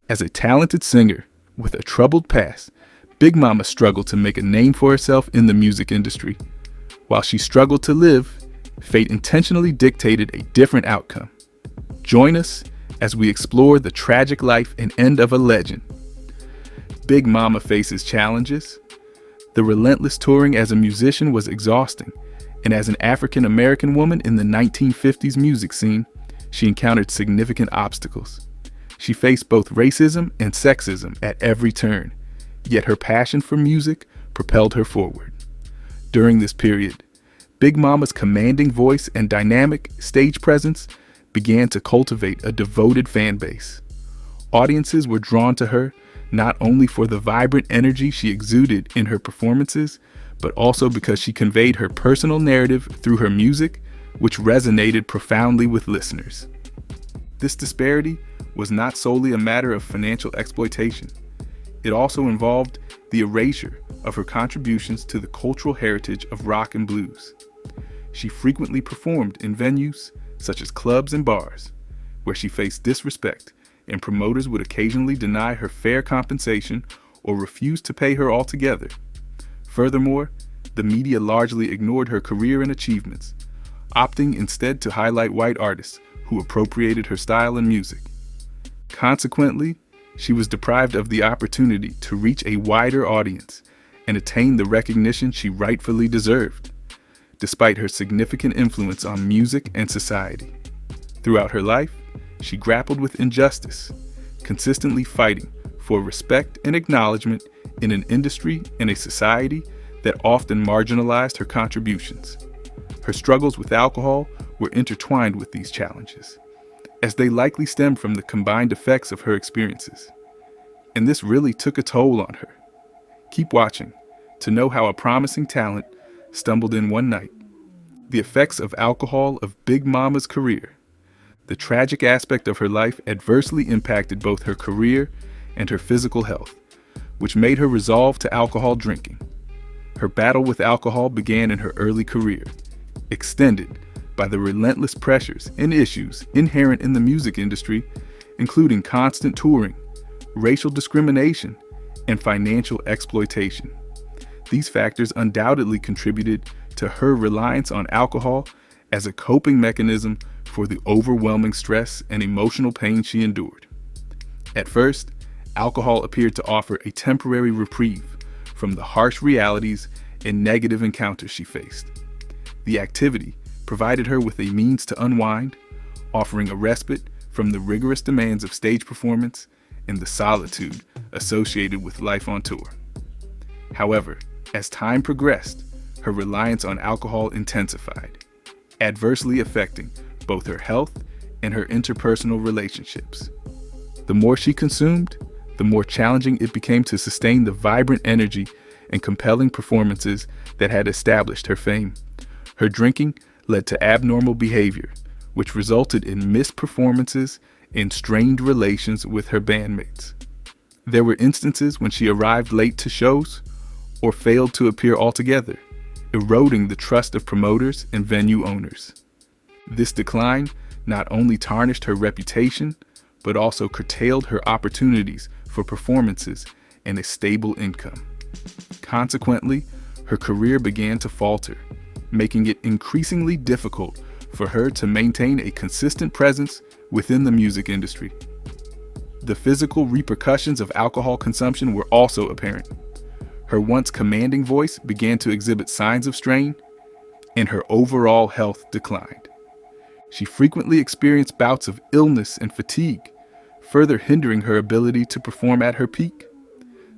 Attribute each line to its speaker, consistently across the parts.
Speaker 1: As a talented singer with a troubled past, Big Mama struggled to make a name for herself in the music industry. While she struggled to live, fate intentionally dictated a different outcome. Join us as we explore the tragic life and end of a legend. Big Mama faces challenges. The relentless touring as a musician was exhausting, and as an African American woman in the 1950s music scene, she encountered significant obstacles. She faced both racism and sexism at every turn, yet her passion for music propelled her forward. During this period, Big Mama's commanding voice and dynamic stage presence began to cultivate a devoted fan base. Audiences were drawn to her not only for the vibrant energy she exuded in her performances, but also because she conveyed her personal narrative through her music, which resonated profoundly with listeners. This disparity was not solely a matter of financial exploitation. It also involved the erasure of her contributions to the cultural heritage of rock and blues. She frequently performed in venues such as clubs and bars, where she faced disrespect, and promoters would occasionally deny her fair compensation or refuse to pay her altogether. Furthermore, the media largely ignored her career and achievements, opting instead to highlight white artists who appropriated her style and music. Consequently, she was deprived of the opportunity to reach a wider audience and attain the recognition she rightfully deserved, despite her significant influence on music and society. Throughout her life, she grappled with injustice, consistently fighting for respect and acknowledgement in an industry and a society that often marginalized her contributions. Her struggles with alcohol were intertwined with these challenges, as they likely stemmed from the combined effects of her experiences. And this really took a toll on her. Keep watching to know how a promising talent stumbled in one night. The effects of alcohol of Big Mama's career. The tragic aspect of her life adversely impacted both her career and her physical health, which made her resolve to alcohol drinking. Her battle with alcohol began in her early career, extended by the relentless pressures and issues inherent in the music industry, including constant touring, racial discrimination, and financial exploitation. These factors undoubtedly contributed to her reliance on alcohol as a coping mechanism for the overwhelming stress and emotional pain she endured. At first, alcohol appeared to offer a temporary reprieve from the harsh realities and negative encounters she faced. The activity provided her with a means to unwind, offering a respite from the rigorous demands of stage performance and the solitude associated with life on tour. However, as time progressed, her reliance on alcohol intensified, adversely affecting both her health and her interpersonal relationships. The more she consumed, the more challenging it became to sustain the vibrant energy and compelling performances that had established her fame. Her drinking led to abnormal behavior, which resulted in missed performances and strained relations with her bandmates. There were instances when she arrived late to shows or failed to appear altogether, eroding the trust of promoters and venue owners. This decline not only tarnished her reputation, but also curtailed her opportunities for performances and a stable income. Consequently, her career began to falter, making it increasingly difficult for her to maintain a consistent presence within the music industry. The physical repercussions of alcohol consumption were also apparent. Her once commanding voice began to exhibit signs of strain, and her overall health declined. She frequently experienced bouts of illness and fatigue, further hindering her ability to perform at her peak.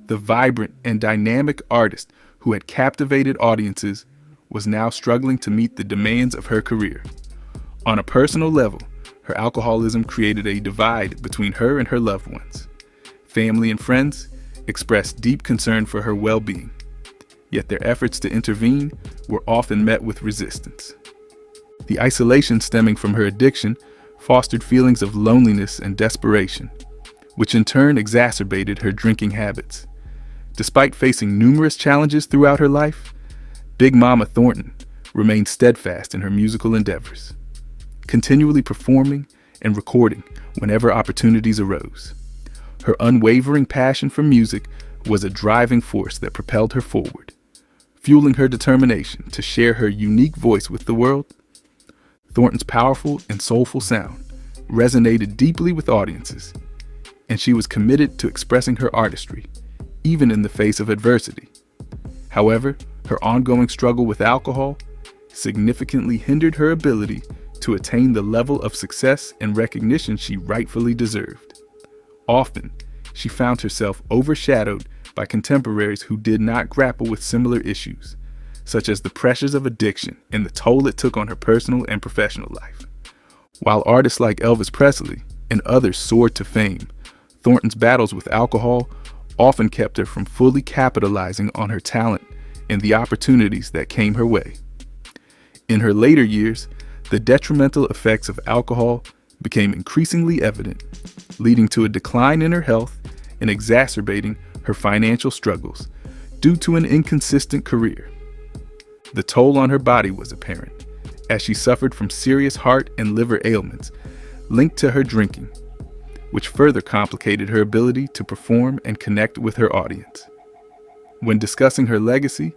Speaker 1: The vibrant and dynamic artist who had captivated audiences was now struggling to meet the demands of her career. On a personal level, her alcoholism created a divide between her and her loved ones. Family and friends expressed deep concern for her well-being, yet their efforts to intervene were often met with resistance. The isolation stemming from her addiction fostered feelings of loneliness and desperation, which in turn exacerbated her drinking habits. Despite facing numerous challenges throughout her life, Big Mama Thornton remained steadfast in her musical endeavors, continually performing and recording whenever opportunities arose. Her unwavering passion for music was a driving force that propelled her forward, fueling her determination to share her unique voice with the world. Thornton's powerful and soulful sound resonated deeply with audiences, and she was committed to expressing her artistry, even in the face of adversity. However, her ongoing struggle with alcohol significantly hindered her ability to attain the level of success and recognition she rightfully deserved. Often, she found herself overshadowed by contemporaries who did not grapple with similar issues, such as the pressures of addiction and the toll it took on her personal and professional life. While artists like Elvis Presley and others soared to fame, Thornton's battles with alcohol often kept her from fully capitalizing on her talent and the opportunities that came her way. In her later years, the detrimental effects of alcohol became increasingly evident, leading to a decline in her health and exacerbating her financial struggles due to an inconsistent career. The toll on her body was apparent, as she suffered from serious heart and liver ailments linked to her drinking, which further complicated her ability to perform and connect with her audience. When discussing her legacy,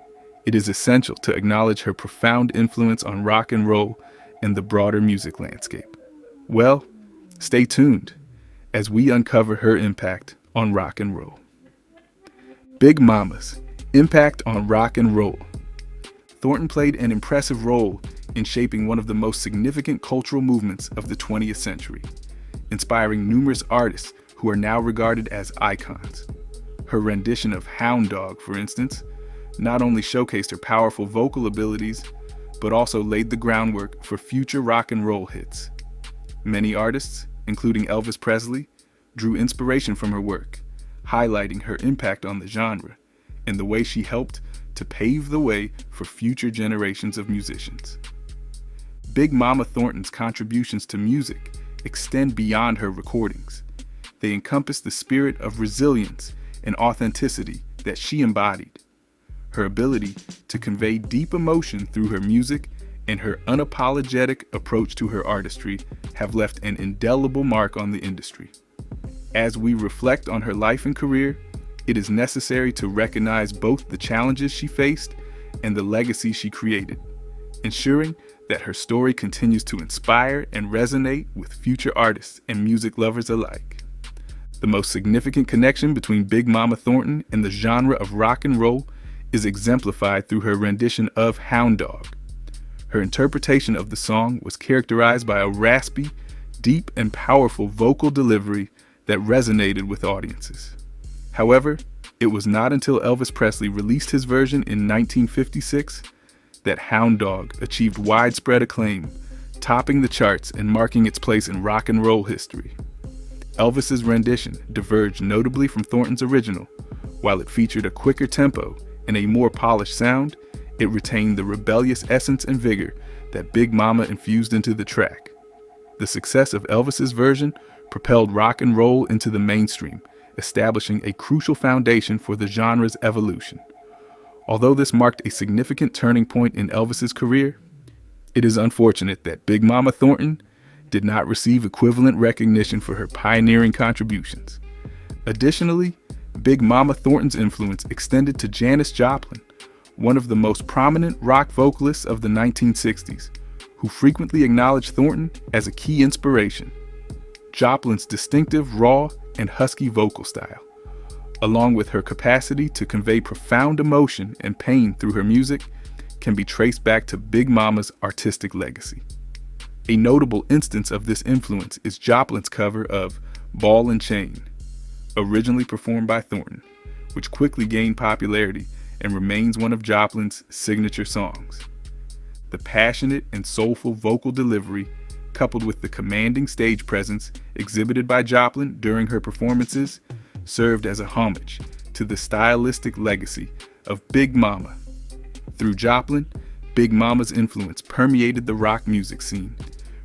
Speaker 1: it is essential to acknowledge her profound influence on rock and roll and the broader music landscape. Well, stay tuned as we uncover her impact on rock and roll. Big Mama's impact on rock and roll. Thornton played an impressive role in shaping one of the most significant cultural movements of the 20th century, inspiring numerous artists who are now regarded as icons. Her rendition of Hound Dog, for instance, not only showcased her powerful vocal abilities, but also laid the groundwork for future rock and roll hits. Many artists, including Elvis Presley, drew inspiration from her work, highlighting her impact on the genre and the way she helped to pave the way for future generations of musicians. Big Mama Thornton's contributions to music extend beyond her recordings. They encompass the spirit of resilience and authenticity that she embodied. Her ability to convey deep emotion through her music and her unapologetic approach to her artistry have left an indelible mark on the industry. As we reflect on her life and career, it is necessary to recognize both the challenges she faced and the legacy she created, ensuring that her story continues to inspire and resonate with future artists and music lovers alike. The most significant connection between Big Mama Thornton and the genre of rock and roll is exemplified through her rendition of Hound Dog. Her interpretation of the song was characterized by a raspy, deep, and powerful vocal delivery that resonated with audiences. However, it was not until Elvis Presley released his version in 1956 that Hound Dog achieved widespread acclaim, topping the charts and marking its place in rock and roll history. Elvis's rendition diverged notably from Thornton's original. While it featured a quicker tempo and a more polished sound, it retained the rebellious essence and vigor that Big Mama infused into the track. The success of Elvis's version propelled rock and roll into the mainstream, establishing a crucial foundation for the genre's evolution. Although this marked a significant turning point in Elvis's career, it is unfortunate that Big Mama Thornton did not receive equivalent recognition for her pioneering contributions. Additionally, Big Mama Thornton's influence extended to Janis Joplin, one of the most prominent rock vocalists of the 1960s, who frequently acknowledged Thornton as a key inspiration. Joplin's distinctive, raw, and husky vocal style, along with her capacity to convey profound emotion and pain through her music, can be traced back to Big Mama's artistic legacy. A notable instance of this influence is Joplin's cover of Ball and Chain, originally performed by Thornton, which quickly gained popularity and remains one of Joplin's signature songs. The passionate and soulful vocal delivery, coupled with the commanding stage presence exhibited by Joplin during her performances, served as a homage to the stylistic legacy of Big Mama. Through Joplin, Big Mama's influence permeated the rock music scene,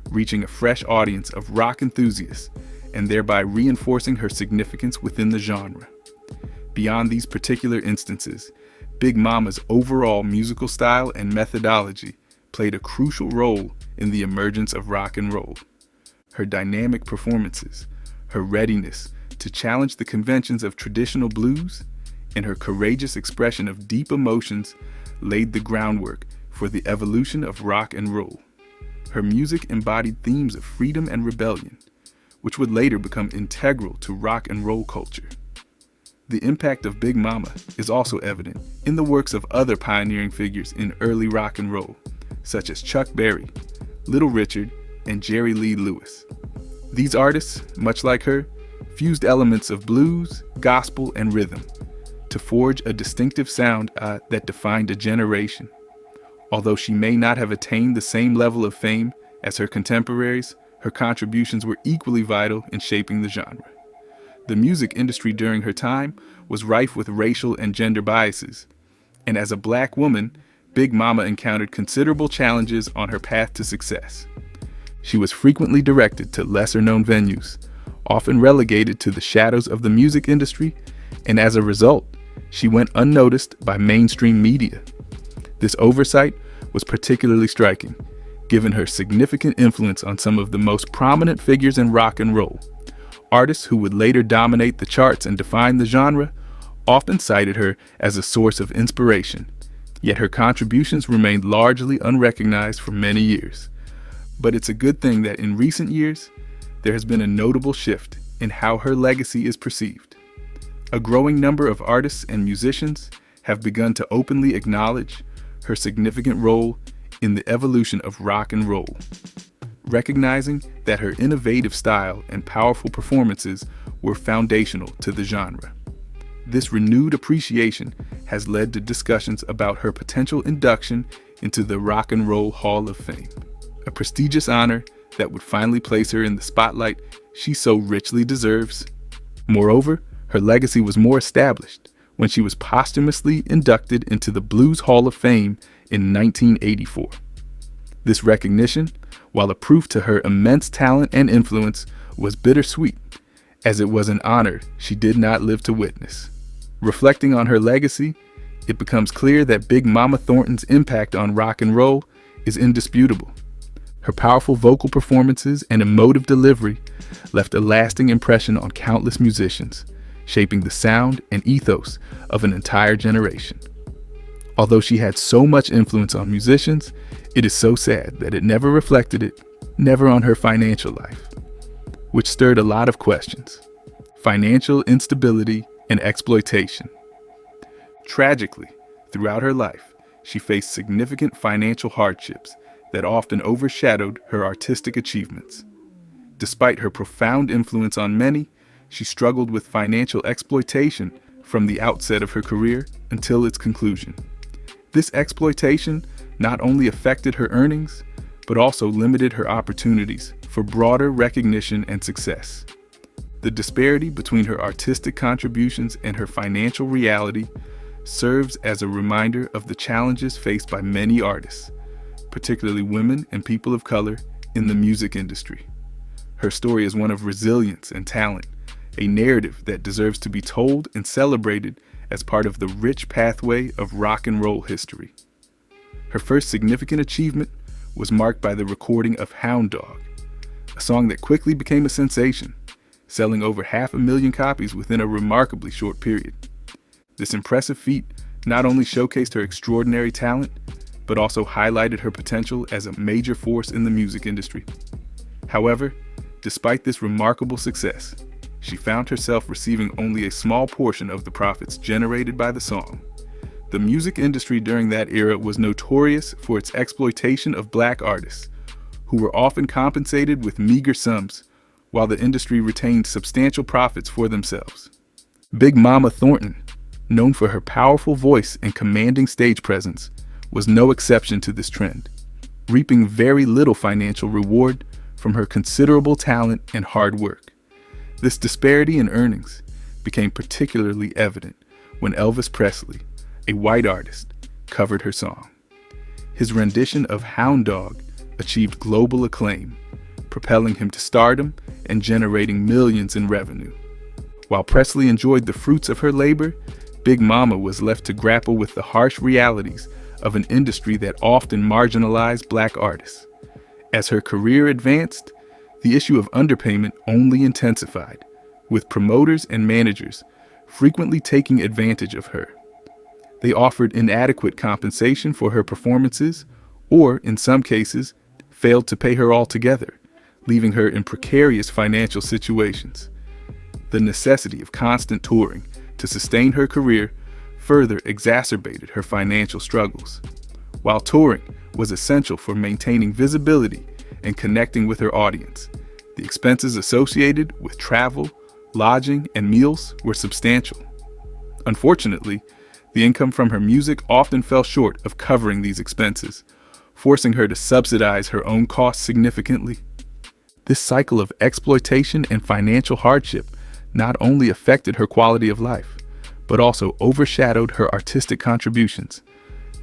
Speaker 1: reaching a fresh audience of rock enthusiasts and thereby reinforcing her significance within the genre. Beyond these particular instances, Big Mama's overall musical style and methodology played a crucial role in the emergence of rock and roll. Her dynamic performances, her readiness to challenge the conventions of traditional blues, and her courageous expression of deep emotions laid the groundwork for the evolution of rock and roll. Her music embodied themes of freedom and rebellion, which would later become integral to rock and roll culture. The impact of Big Mama is also evident in the works of other pioneering figures in early rock and roll, such as Chuck Berry, Little Richard, and Jerry Lee Lewis. These artists, much like her, fused elements of blues, gospel, and rhythm to forge a distinctive sound that defined a generation. Although she may not have attained the same level of fame as her contemporaries, her contributions were equally vital in shaping the genre. The music industry during her time was rife with racial and gender biases, and as a black woman, Big Mama encountered considerable challenges on her path to success. She was frequently directed to lesser-known venues, often relegated to the shadows of the music industry, and as a result, she went unnoticed by mainstream media. This oversight was particularly striking, given her significant influence on some of the most prominent figures in rock and roll. Artists who would later dominate the charts and define the genre often cited her as a source of inspiration, yet her contributions remained largely unrecognized for many years. But it's a good thing that in recent years, there has been a notable shift in how her legacy is perceived. A growing number of artists and musicians have begun to openly acknowledge her significant role in the evolution of rock and roll, recognizing that her innovative style and powerful performances were foundational to the genre. This renewed appreciation has led to discussions about her potential induction into the Rock and Roll Hall of Fame, a prestigious honor that would finally place her in the spotlight she so richly deserves. Moreover, her legacy was more established when she was posthumously inducted into the Blues Hall of Fame in 1984. This recognition, while a proof to her immense talent and influence, was bittersweet, as it was an honor she did not live to witness. Reflecting on her legacy, it becomes clear that Big Mama Thornton's impact on rock and roll is indisputable. Her powerful vocal performances and emotive delivery left a lasting impression on countless musicians, shaping the sound and ethos of an entire generation. Although she had so much influence on musicians, it is so sad that it never reflected it, never on her financial life, which stirred a lot of questions: financial instability and exploitation. Tragically, throughout her life, she faced significant financial hardships that often overshadowed her artistic achievements. Despite her profound influence on many, she struggled with financial exploitation from the outset of her career until its conclusion. This exploitation not only affected her earnings, but also limited her opportunities for broader recognition and success. The disparity between her artistic contributions and her financial reality serves as a reminder of the challenges faced by many artists, particularly women and people of color, in the music industry. Her story is one of resilience and talent, a narrative that deserves to be told and celebrated as part of the rich pathway of rock and roll history. Her first significant achievement was marked by the recording of Hound Dog, a song that quickly became a sensation, selling over 500,000 copies within a remarkably short period. This impressive feat not only showcased her extraordinary talent, but also highlighted her potential as a major force in the music industry. However, despite this remarkable success, she found herself receiving only a small portion of the profits generated by the song. The music industry during that era was notorious for its exploitation of black artists, who were often compensated with meager sums, while the industry retained substantial profits for themselves. Big Mama Thornton, known for her powerful voice and commanding stage presence, was no exception to this trend, reaping very little financial reward from her considerable talent and hard work. This disparity in earnings became particularly evident when Elvis Presley, a white artist, covered her song. His rendition of Hound Dog achieved global acclaim, propelling him to stardom and generating millions in revenue. While Presley enjoyed the fruits of her labor, Big Mama was left to grapple with the harsh realities of an industry that often marginalized black artists. As her career advanced, the issue of underpayment only intensified, with promoters and managers frequently taking advantage of her. They offered inadequate compensation for her performances, or, in some cases, failed to pay her altogether, leaving her in precarious financial situations. The necessity of constant touring to sustain her career further exacerbated her financial struggles. While touring was essential for maintaining visibility and connecting with her audience, the expenses associated with travel, lodging, and meals were substantial. Unfortunately, the income from her music often fell short of covering these expenses, forcing her to subsidize her own costs significantly. This cycle of exploitation and financial hardship not only affected her quality of life, but also overshadowed her artistic contributions,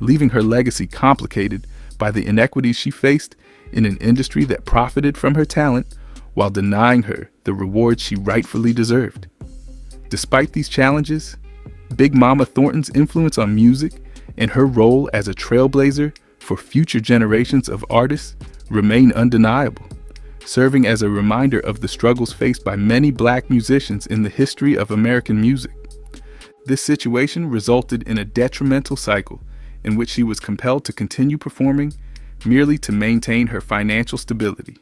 Speaker 1: leaving her legacy complicated by the inequities she faced in an industry that profited from her talent while denying her the rewards she rightfully deserved. Despite these challenges, Big Mama Thornton's influence on music and her role as a trailblazer for future generations of artists remain undeniable, serving as a reminder of the struggles faced by many Black musicians in the history of American music. This situation resulted in a detrimental cycle in which she was compelled to continue performing merely to maintain her financial stability,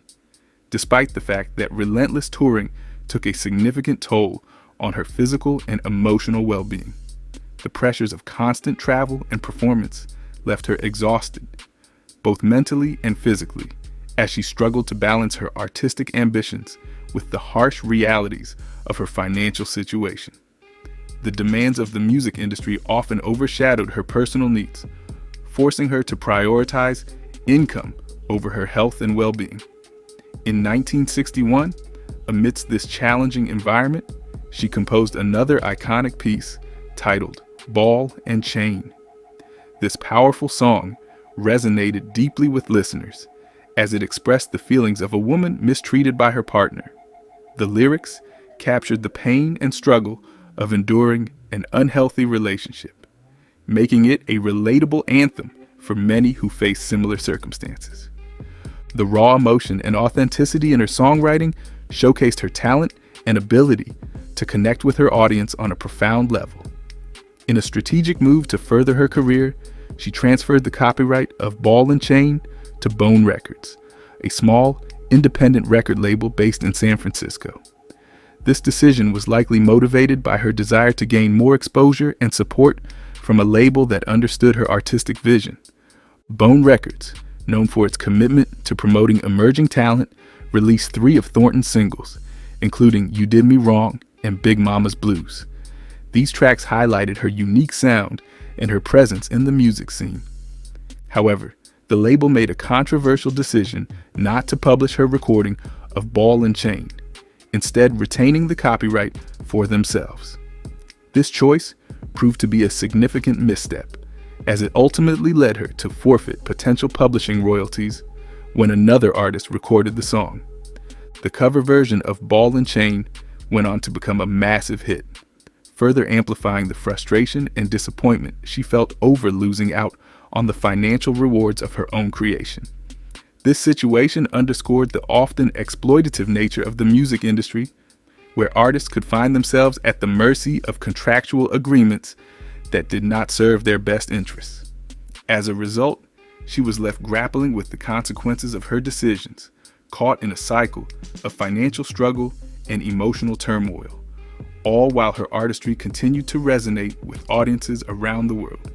Speaker 1: despite the fact that relentless touring took a significant toll on her physical and emotional well-being. The pressures of constant travel and performance left her exhausted, both mentally and physically, as she struggled to balance her artistic ambitions with the harsh realities of her financial situation. The demands of the music industry often overshadowed her personal needs, forcing her to prioritize income over her health and well-being. In 1961, amidst this challenging environment, she composed another iconic piece titled Ball and Chain. This powerful song resonated deeply with listeners as it expressed the feelings of a woman mistreated by her partner. The lyrics captured the pain and struggle of enduring an unhealthy relationship, making it a relatable anthem for many who face similar circumstances. The raw emotion and authenticity in her songwriting showcased her talent and ability to connect with her audience on a profound level. In a strategic move to further her career, she transferred the copyright of Ball and Chain to Bone Records, a small, independent record label based in San Francisco. This decision was likely motivated by her desire to gain more exposure and support from a label that understood her artistic vision. Bone Records, known for its commitment to promoting emerging talent, released 3 of Thornton's singles, including You Did Me Wrong and Big Mama's Blues. These tracks highlighted her unique sound and her presence in the music scene. However, the label made a controversial decision not to publish her recording of Ball and Chain, instead retaining the copyright for themselves. This choice proved to be a significant misstep, as it ultimately led her to forfeit potential publishing royalties when another artist recorded the song. The cover version of Ball and Chain went on to become a massive hit, further amplifying the frustration and disappointment she felt over losing out on the financial rewards of her own creation. This situation underscored the often exploitative nature of the music industry, where artists could find themselves at the mercy of contractual agreements that did not serve their best interests. As a result, she was left grappling with the consequences of her decisions, caught in a cycle of financial struggle and emotional turmoil, all while her artistry continued to resonate with audiences around the world.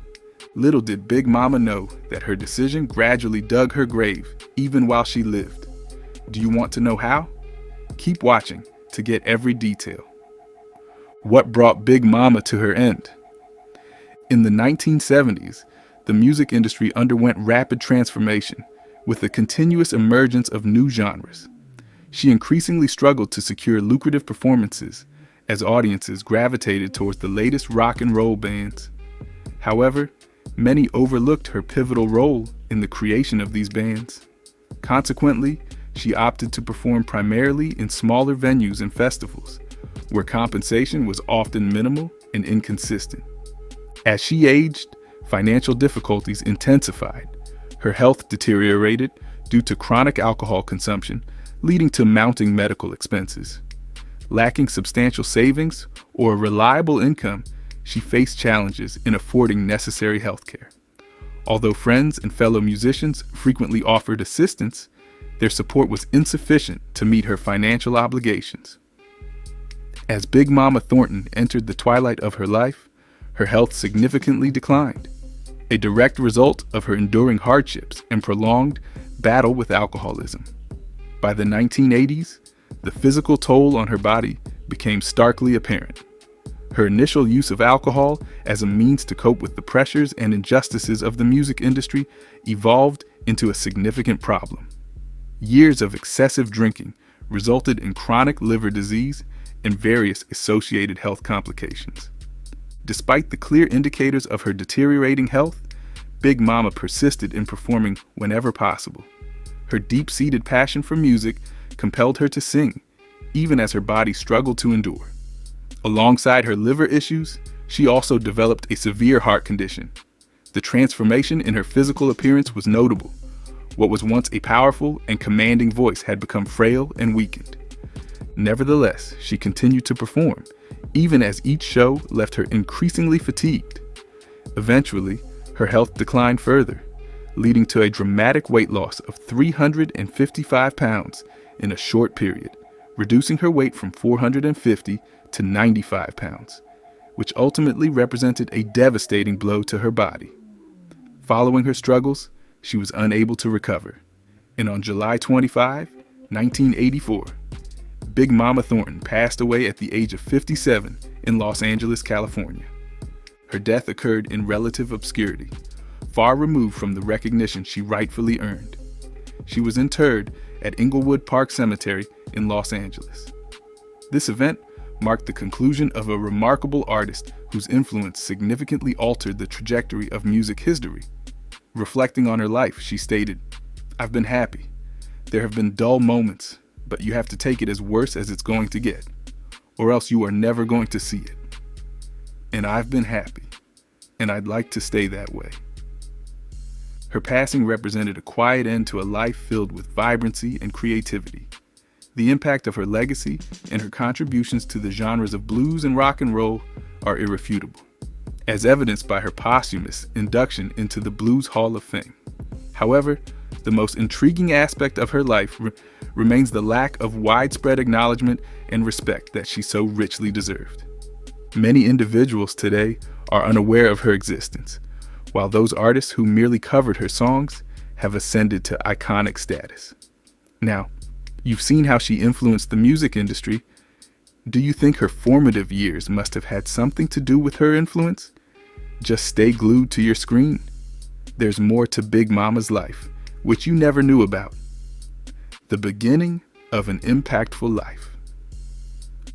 Speaker 1: Little did Big Mama know that her decision gradually dug her grave, even while she lived. Do you want to know how? Keep watching to get every detail. What brought Big Mama to her end? In the 1970s, the music industry underwent rapid transformation with the continuous emergence of new genres. She increasingly struggled to secure lucrative performances as audiences gravitated towards the latest rock and roll bands. However, many overlooked her pivotal role in the creation of these bands. Consequently, she opted to perform primarily in smaller venues and festivals, where compensation was often minimal and inconsistent. As she aged, financial difficulties intensified. Her health deteriorated due to chronic alcohol consumption, leading to mounting medical expenses. Lacking substantial savings or a reliable income, she faced challenges in affording necessary health care. Although friends and fellow musicians frequently offered assistance, their support was insufficient to meet her financial obligations. As Big Mama Thornton entered the twilight of her life, her health significantly declined, a direct result of her enduring hardships and prolonged battle with alcoholism. By the 1980s, the physical toll on her body became starkly apparent. Her initial use of alcohol as a means to cope with the pressures and injustices of the music industry evolved into a significant problem. Years of excessive drinking resulted in chronic liver disease and various associated health complications. Despite the clear indicators of her deteriorating health, Big Mama persisted in performing whenever possible. Her deep-seated passion for music compelled her to sing, even as her body struggled to endure. Alongside her liver issues, she also developed a severe heart condition. The transformation in her physical appearance was notable. What was once a powerful and commanding voice had become frail and weakened. Nevertheless, she continued to perform, even as each show left her increasingly fatigued. Eventually, her health declined further, leading to a dramatic weight loss of 355 pounds in a short period, reducing her weight from 450 to 95 pounds, which ultimately represented a devastating blow to her body. Following her struggles, she was unable to recover, and on July 25, 1984, Big Mama Thornton passed away at the age of 57 in Los Angeles, California. Her death occurred in relative obscurity, far removed from the recognition she rightfully earned. She was interred at Inglewood Park Cemetery in Los Angeles. This event marked the conclusion of a remarkable artist whose influence significantly altered the trajectory of music history. Reflecting on her life, she stated, "I've been happy. There have been dull moments, but you have to take it as worse as it's going to get, or else you are never going to see it. And I've been happy, and I'd like to stay that way." Her passing represented a quiet end to a life filled with vibrancy and creativity. The impact of her legacy and her contributions to the genres of blues and rock and roll are irrefutable, as evidenced by her posthumous induction into the Blues Hall of Fame. However, the most intriguing aspect of her life remains the lack of widespread acknowledgement and respect that she so richly deserved. Many individuals today are unaware of her existence, while those artists who merely covered her songs have ascended to iconic status. Now, you've seen how she influenced the music industry. Do you think her formative years must have had something to do with her influence? Just stay glued to your screen. There's more to Big Mama's life, which you never knew about. The beginning of an impactful life.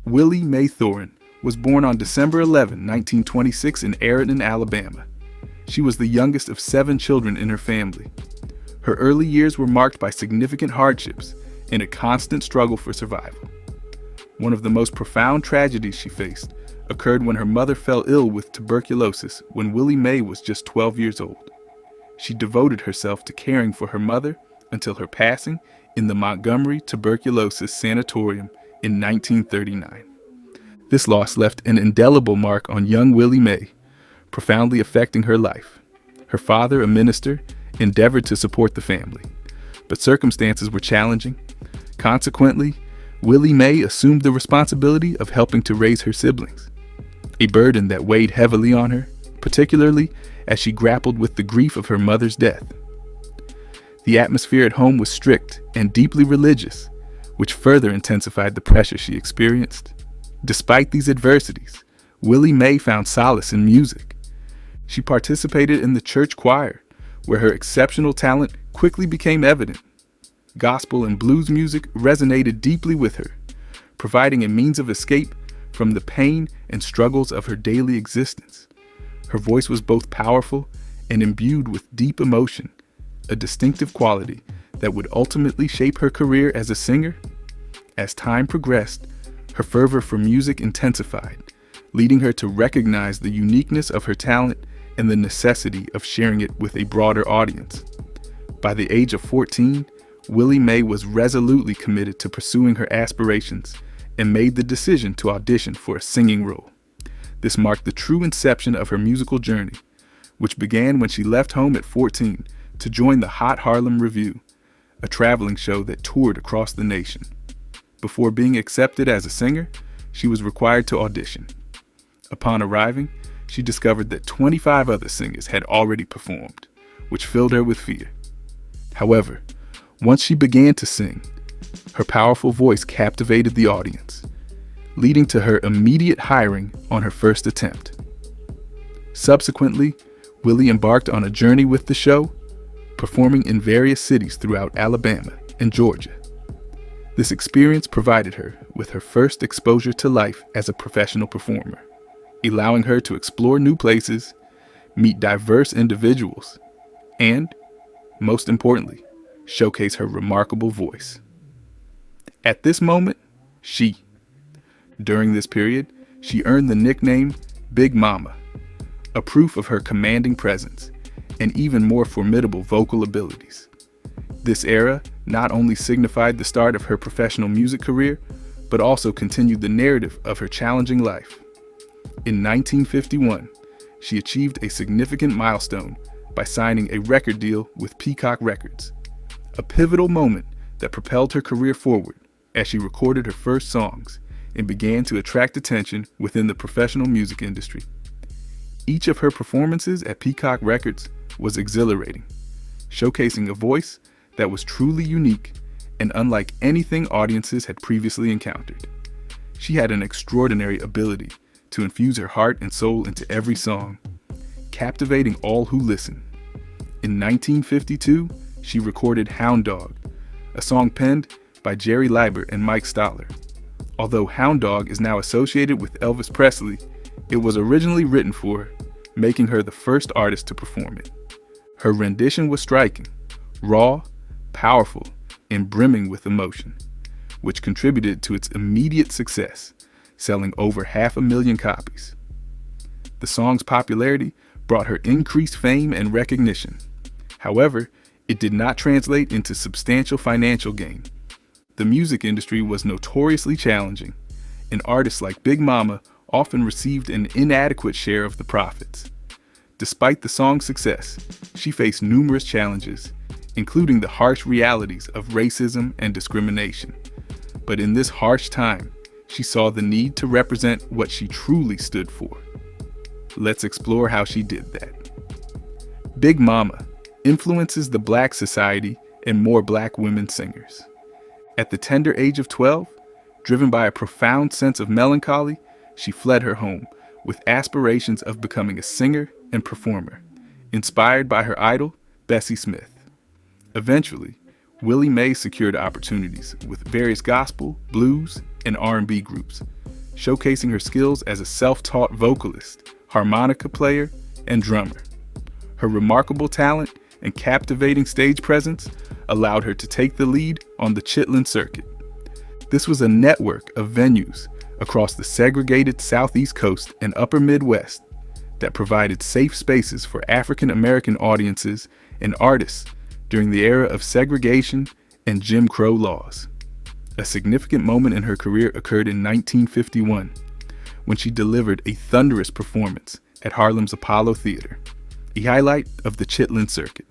Speaker 1: Willie Mae Thornton was born on December 11, 1926 in Aridon, Alabama. She was the youngest of 7 children in her family. Her early years were marked by significant hardships and a constant struggle for survival. One of the most profound tragedies she faced occurred when her mother fell ill with tuberculosis when Willie Mae was just 12 years old. She devoted herself to caring for her mother until her passing in the Montgomery Tuberculosis Sanatorium in 1939. This loss left an indelible mark on young Willie Mae, profoundly affecting her life. Her father, a minister, endeavored to support the family, but circumstances were challenging. Consequently, Willie Mae assumed the responsibility of helping to raise her siblings, a burden that weighed heavily on her, particularly as she grappled with the grief of her mother's death. The atmosphere at home was strict and deeply religious, which further intensified the pressure she experienced. Despite these adversities, Willie Mae found solace in music. She participated in the church choir, where her exceptional talent quickly became evident. Gospel and blues music resonated deeply with her, providing a means of escape from the pain and struggles of her daily existence. Her voice was both powerful and imbued with deep emotion, a distinctive quality that would ultimately shape her career as a singer. As time progressed, her fervor for music intensified, leading her to recognize the uniqueness of her talent and the necessity of sharing it with a broader audience. By the age of 14, Willie Mae was resolutely committed to pursuing her aspirations and made the decision to audition for a singing role. This marked the true inception of her musical journey, which began when she left home at 14 to join the Hot Harlem Revue, a traveling show that toured across the nation. Before being accepted as a singer, she was required to audition. Upon arriving, she discovered that 25 other singers had already performed, which filled her with fear. However, once she began to sing, her powerful voice captivated the audience, leading to her immediate hiring on her first attempt. Subsequently, Willie embarked on a journey with the show, performing in various cities throughout Alabama and Georgia. This experience provided her with her first exposure to life as a professional performer, allowing her to explore new places, meet diverse individuals, and, most importantly, showcase her remarkable voice. At this moment, during this period, she earned the nickname Big Mama, a proof of her commanding presence and even more formidable vocal abilities. This era not only signified the start of her professional music career, but also continued the narrative of her challenging life. In 1951, she achieved a significant milestone by signing a record deal with Peacock Records, a pivotal moment that propelled her career forward as she recorded her first songs and began to attract attention within the professional music industry. Each of her performances at Peacock Records was exhilarating, showcasing a voice that was truly unique and unlike anything audiences had previously encountered. She had an extraordinary ability to infuse her heart and soul into every song, captivating all who listened. In 1952, she recorded Hound Dog, a song penned by Jerry Leiber and Mike Stoller. Although Hound Dog is now associated with Elvis Presley, it was originally written for her, making her the first artist to perform it. Her rendition was striking, raw, powerful, and brimming with emotion, which contributed to its immediate success, selling over 500,000 copies. The song's popularity brought her increased fame and recognition. However, it did not translate into substantial financial gain. The music industry was notoriously challenging, and artists like Big Mama often received an inadequate share of the profits. Despite the song's success, she faced numerous challenges, including the harsh realities of racism and discrimination. But in this harsh time, she saw the need to represent what she truly stood for. Let's explore how she did that. Big Mama influences the Black society and more Black women singers. At the tender age of 12, driven by a profound sense of melancholy, she fled her home with aspirations of becoming a singer and performer, inspired by her idol, Bessie Smith. Eventually, Willie Mae secured opportunities with various gospel, blues, and R&B groups, showcasing her skills as a self-taught vocalist, harmonica player, and drummer. Her remarkable talent and captivating stage presence allowed her to take the lead on the Chitlin circuit. This was a network of venues across the segregated Southeast Coast and Upper Midwest that provided safe spaces for African American audiences and artists during the era of segregation and Jim Crow laws. A significant moment in her career occurred in 1951, when she delivered a thunderous performance at Harlem's Apollo Theater, a highlight of the Chitlin circuit.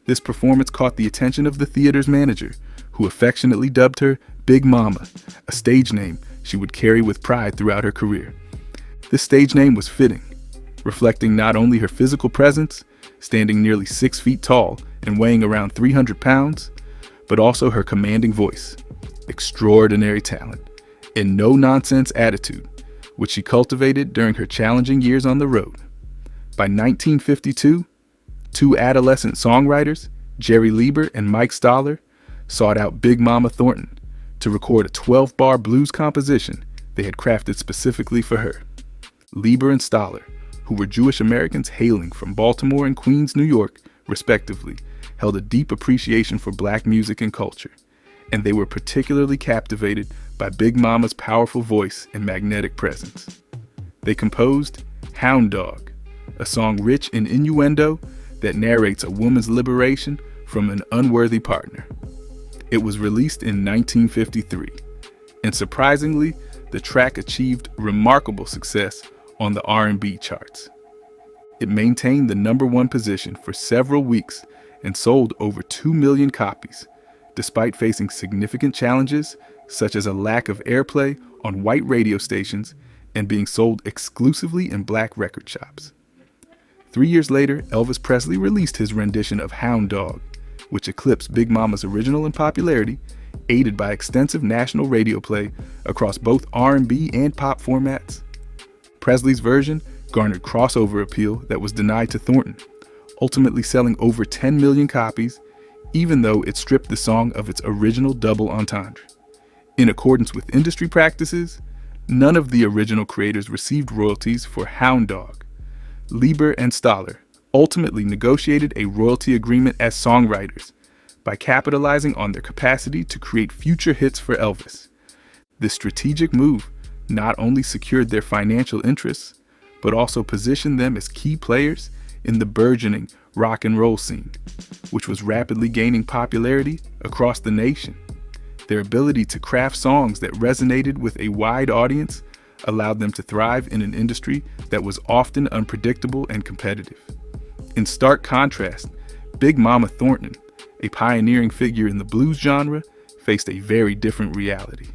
Speaker 1: This performance caught the attention of the theater's manager, who affectionately dubbed her Big Mama, a stage name she would carry with pride throughout her career. This stage name was fitting, reflecting not only her physical presence, standing nearly 6 feet tall and weighing around 300 pounds, but also her commanding voice, extraordinary talent, and no-nonsense attitude, which she cultivated during her challenging years on the road. By 1952, two adolescent songwriters, Jerry Leiber and Mike Stoller, sought out Big Mama Thornton to record a 12-bar blues composition they had crafted specifically for her. Leiber and Stoller, who were Jewish Americans hailing from Baltimore and Queens, New York, respectively, held a deep appreciation for Black music and culture, and they were particularly captivated by Big Mama's powerful voice and magnetic presence. They composed Hound Dog, a song rich in innuendo that narrates a woman's liberation from an unworthy partner. It was released in 1953, And surprisingly, the track achieved remarkable success on the R&B charts. It maintained the #1 position for several weeks and sold over 2 million copies, despite facing significant challenges such as a lack of airplay on white radio stations and being sold exclusively in black record shops. 3 years later, Elvis Presley released his rendition of Hound Dog, which eclipsed Big Mama's original in popularity, aided by extensive national radio play across both R&B and pop formats. Presley's version garnered crossover appeal that was denied to Thornton, ultimately selling over 10 million copies, even though it stripped the song of its original double entendre. In accordance with industry practices, none of the original creators received royalties for Hound Dog. Lieber and Stoller ultimately negotiated a royalty agreement as songwriters by capitalizing on their capacity to create future hits for Elvis. This strategic move not only secured their financial interests, but also positioned them as key players in the burgeoning rock and roll scene, which was rapidly gaining popularity across the nation. Their ability to craft songs that resonated with a wide audience allowed them to thrive in an industry that was often unpredictable and competitive. In stark contrast, Big Mama Thornton, a pioneering figure in the blues genre, faced a very different reality.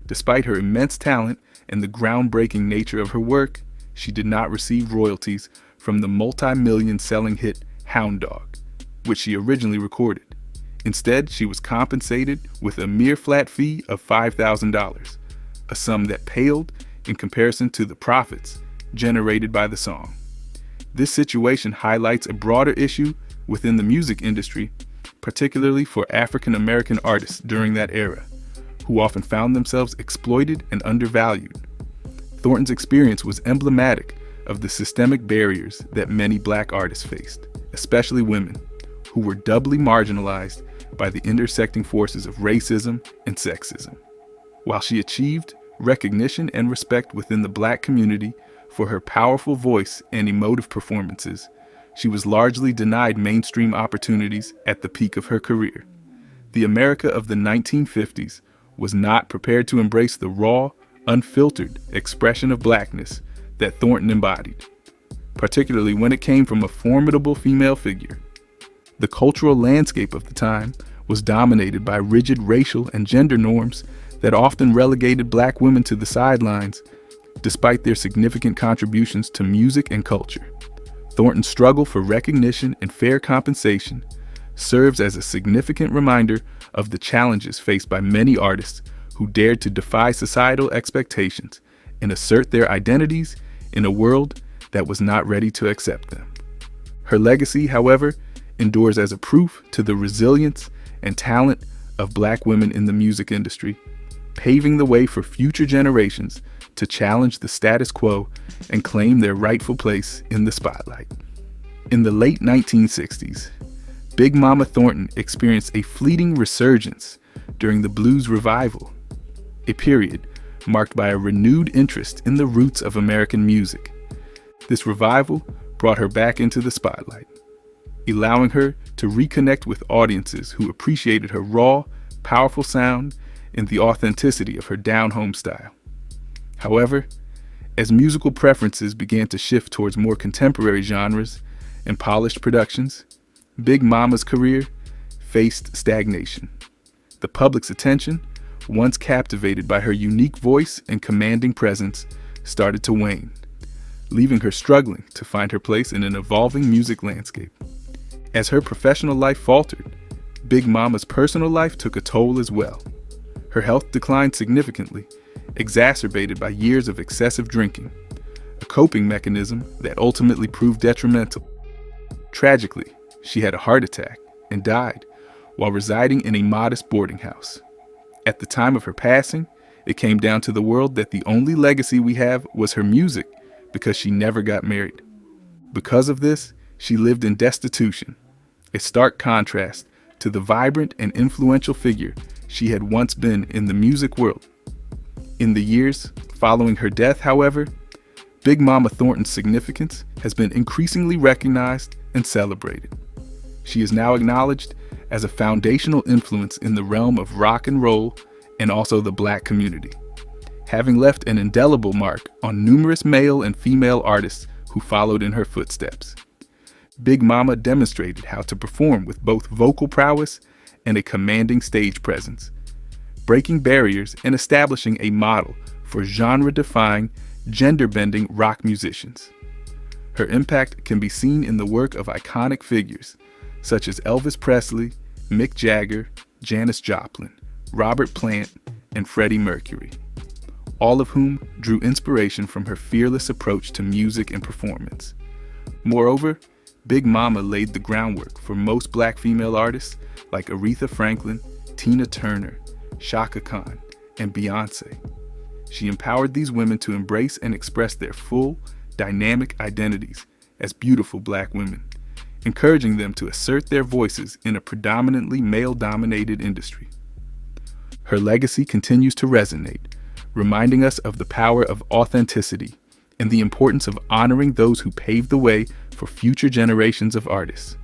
Speaker 1: Despite her immense talent and the groundbreaking nature of her work, she did not receive royalties from the multi-million selling hit Hound Dog, which she originally recorded. Instead, she was compensated with a mere flat fee of $5,000, a sum that paled in comparison to the profits generated by the song. This situation highlights a broader issue within the music industry, particularly for African American artists during that era, who often found themselves exploited and undervalued. Thornton's experience was emblematic of the systemic barriers that many black artists faced, especially women, who were doubly marginalized by the intersecting forces of racism and sexism. While she achieved recognition and respect within the black community for her powerful voice and emotive performances, she was largely denied mainstream opportunities at the peak of her career. The America of the 1950s was not prepared to embrace the raw, unfiltered expression of blackness that Thornton embodied, particularly when it came from a formidable female figure. The cultural landscape of the time was dominated by rigid racial and gender norms that often relegated black women to the sidelines, despite their significant contributions to music and culture. Thornton's struggle for recognition and fair compensation serves as a significant reminder of the challenges faced by many artists who dared to defy societal expectations and assert their identities in a world that was not ready to accept them. Her legacy, however, endures as a proof to the resilience and talent of black women in the music industry, paving the way for future generations to challenge the status quo and claim their rightful place in the spotlight. In the late 1960s, Big Mama Thornton experienced a fleeting resurgence during the blues revival, a period marked by a renewed interest in the roots of American music. This revival brought her back into the spotlight, allowing her to reconnect with audiences who appreciated her raw, powerful sound and the authenticity of her down-home style. However, as musical preferences began to shift towards more contemporary genres and polished productions, Big Mama's career faced stagnation. The public's attention, once captivated by her unique voice and commanding presence, started to wane, leaving her struggling to find her place in an evolving music landscape. As her professional life faltered, Big Mama's personal life took a toll as well. Her health declined significantly, exacerbated by years of excessive drinking, a coping mechanism that ultimately proved detrimental. Tragically, she had a heart attack and died while residing in a modest boarding house. At the time of her passing, it came down to the world that the only legacy we have was her music, because she never got married. Because of this, she lived in destitution, a stark contrast to the vibrant and influential figure she had once been in the music world. In the years following her death, however, Big Mama Thornton's significance has been increasingly recognized and celebrated. She is now acknowledged as a foundational influence in the realm of rock and roll and also the Black community, having left an indelible mark on numerous male and female artists who followed in her footsteps. Big Mama demonstrated how to perform with both vocal prowess and a commanding stage presence, breaking barriers and establishing a model for genre-defying, gender-bending rock musicians. Her impact can be seen in the work of iconic figures such as Elvis Presley, Mick Jagger, Janis Joplin, Robert Plant, and Freddie Mercury, all of whom drew inspiration from her fearless approach to music and performance. Moreover, Big Mama laid the groundwork for most Black female artists like Aretha Franklin, Tina Turner, Chaka Khan, and Beyonce. She empowered these women to embrace and express their full, dynamic identities as beautiful Black women, encouraging them to assert their voices in a predominantly male-dominated industry. Her legacy continues to resonate, reminding us of the power of authenticity and the importance of honoring those who paved the way for future generations of artists.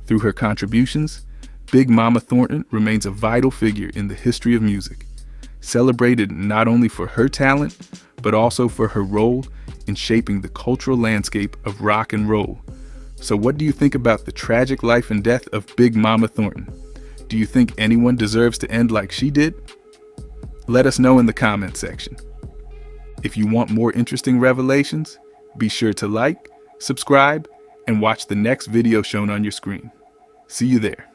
Speaker 1: Through her contributions, Big Mama Thornton remains a vital figure in the history of music, celebrated not only for her talent, but also for her role in shaping the cultural landscape of rock and roll. So what do you think about the tragic life and death of Big Mama Thornton? Do you think anyone deserves to end like she did? Let us know in the comment section. If you want more interesting revelations, be sure to like, subscribe, and watch the next video shown on your screen. See you there.